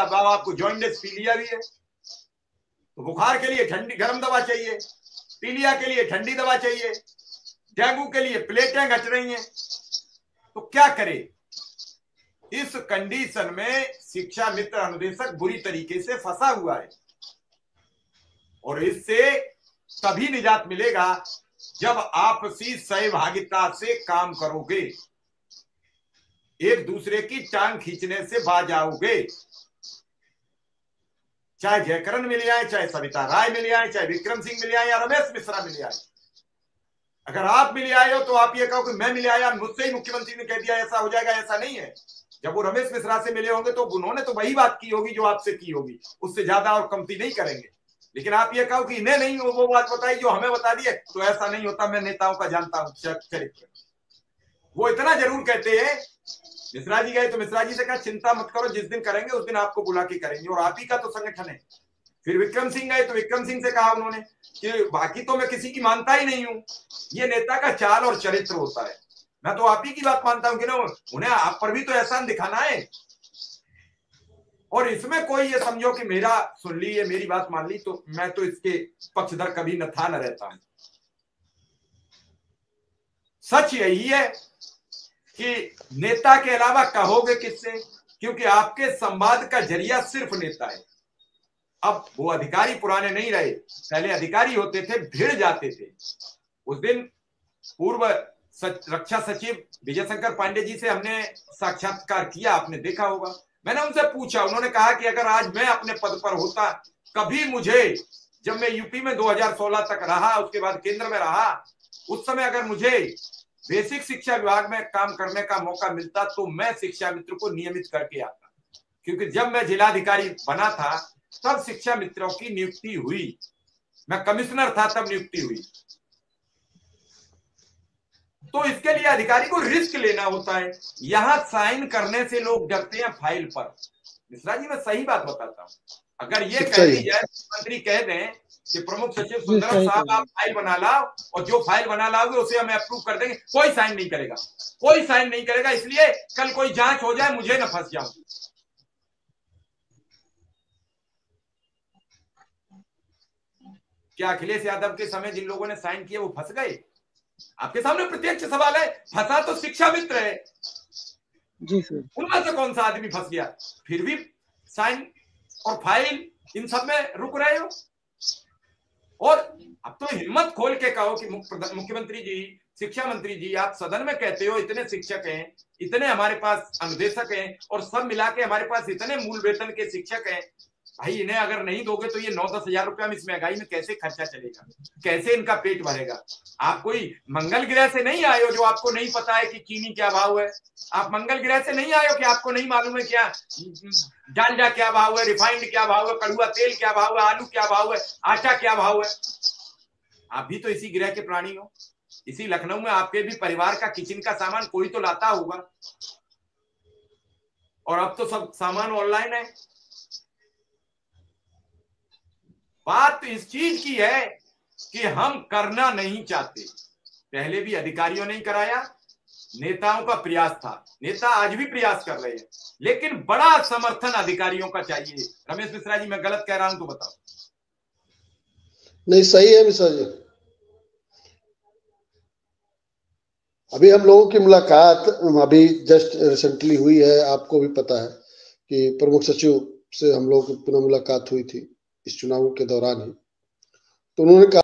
अब आपको जॉइंटिस पीलिया भी है, तो बुखार के लिए ठंडी गर्म दवा चाहिए, पीलिया के लिए ठंडी दवा चाहिए, डेंगू के लिए प्लेटें घट रही हैं, तो क्या करे? इस कंडीशन में शिक्षा मित्र अनुदेशक बुरी तरीके से फंसा हुआ है, और इससे तभी निजात मिलेगा जब आपसी सहभागिता से काम करोगे, एक दूसरे की टांग खींचने से बाज आओगे। चाहे जयकरण मिल आए, चाहे सविता राय मिल आए, चाहे विक्रम सिंह मिल आए या रमेश मिश्रा मिल आए। अगर आप मिल आए हो तो आप ये कहो कि मैं मिल आया, मुझसे ही मुख्यमंत्री ने कह दिया ऐसा हो जाएगा, ऐसा नहीं है। जब वो रमेश मिश्रा से मिले होंगे तो उन्होंने तो वही बात की होगी जो आपसे की होगी, उससे ज्यादा और कमती नहीं करेंगे। लेकिन आप ये कहो कि इन्हें नहीं वो बात बताई जो हमें बता दी है, तो ऐसा नहीं होता। मैं नेताओं का जानता हूं चरित्र। वो इतना जरूर कहते हैं, मिश्रा जी गए तो मिश्रा जी से कहा चिंता मत करो, जिस दिन करेंगे उस दिन आपको बुला के करेंगे, और आप ही का तो संगठन है। फिर विक्रम सिंह गए तो विक्रम सिंह से कहा उन्होंने कि बाकी तो मैं किसी की मानता ही नहीं हूं, ये नेता का चाल और चरित्र होता है, मैं तो आप ही की बात मानता हूं कि ना, उन्हें आप पर भी तो एहसान दिखाना है। और इसमें कोई ये समझो कि मेरा सुन ली, ये मेरी बात मान ली, तो मैं तो इसके पक्षधर कभी न था न रहता हूं। सच यही है कि नेता के अलावा कहोगे किससे, क्योंकि आपके संवाद का जरिया सिर्फ नेता है। अब वो अधिकारी पुराने नहीं रहे, पहले अधिकारी होते थे, भिड़ जाते थे। उस दिन पूर्व रक्षा सचिव विजय शंकर पांडे जी से हमने साक्षात्कार किया, आपने देखा होगा। मैंने उनसे पूछा, उन्होंने कहा कि अगर आज मैं अपने पद पर होता, कभी मुझे, जब मैं यूपी में 2016 तक रहा, उसके बाद केंद्र में रहा, उस समय अगर मुझे बेसिक शिक्षा विभाग में काम करने का मौका मिलता तो मैं शिक्षा मित्र को नियमित करके आता, क्योंकि जब मैं जिलाधिकारी बना था तब शिक्षा मित्रों की नियुक्ति हुई, मैं कमिश्नर था तब नियुक्ति हुई। तो इसके लिए अधिकारी को रिस्क लेना होता है। यहां साइन करने से लोग डरते हैं फाइल पर। मिश्रा जी, मैं सही बात बताता हूं, अगर ये कह दी जाए, मंत्री कह दें कि प्रमुख सचिव सुंदरम साहब आप फाइल बना लाओ, और जो फाइल बना लाओगे उसे हमें अप्रूव कर देंगे, कोई साइन नहीं करेगा, कोई साइन नहीं करेगा। इसलिए कल कोई जांच हो जाए, मुझे न फंस जाऊं। क्या अखिलेश यादव के समय जिन लोगों ने साइन किए वो फंस गए? आपके सामने प्रत्यक्ष सवाल है। फंसा तो शिक्षा मित्र है जी सर, उनमें से कौन सा आदमी फंस गया? फिर भी साइन और फाइल इन सब में रुक रहे हो। और अब तो हिम्मत खोल के कहो कि मुख्यमंत्री जी, शिक्षा मंत्री जी, आप सदन में कहते हो इतने शिक्षक हैं, इतने हमारे पास अनुदेशक हैं, और सब मिला के हमारे पास इतने मूल वेतन के शिक्षक हैं, भाई इन्हें अगर नहीं दोगे तो ये 9-10 हजार रुपया में इस महंगाई में कैसे खर्चा चलेगा, कैसे इनका पेट भरेगा? आप कोई मंगल ग्रह से नहीं आए हो जो आपको नहीं पता है कि चीनी क्या भाव है। आप मंगल ग्रह से नहीं आए हो कि आपको नहीं मालूम है क्या डालडा क्या भाव है, रिफाइंड क्या भाव है, कड़ुआ तेल क्या भाव है, आलू क्या भाव है, आटा क्या भाव है। आप भी तो इसी ग्रह के प्राणी हो। इसी लखनऊ में आपके भी परिवार का किचन का सामान कोई तो लाता होगा, और अब तो सब सामान ऑनलाइन है। बात इस चीज की है कि हम करना नहीं चाहते। पहले भी अधिकारियों ने कराया, नेताओं का प्रयास था, नेता आज भी प्रयास कर रहे हैं, लेकिन बड़ा समर्थन अधिकारियों का चाहिए। रमेश मिश्रा जी, मैं गलत कह रहा हूं तो बताओ। नहीं, सही है मिश्रा जी। अभी हम लोगों की मुलाकात अभी जस्ट रिसेंटली हुई है, आपको भी पता है कि प्रमुख सचिव से हम लोग की पुनः मुलाकात हुई थी इस चुनाव के दौरान ही। तो उन्होंने कहा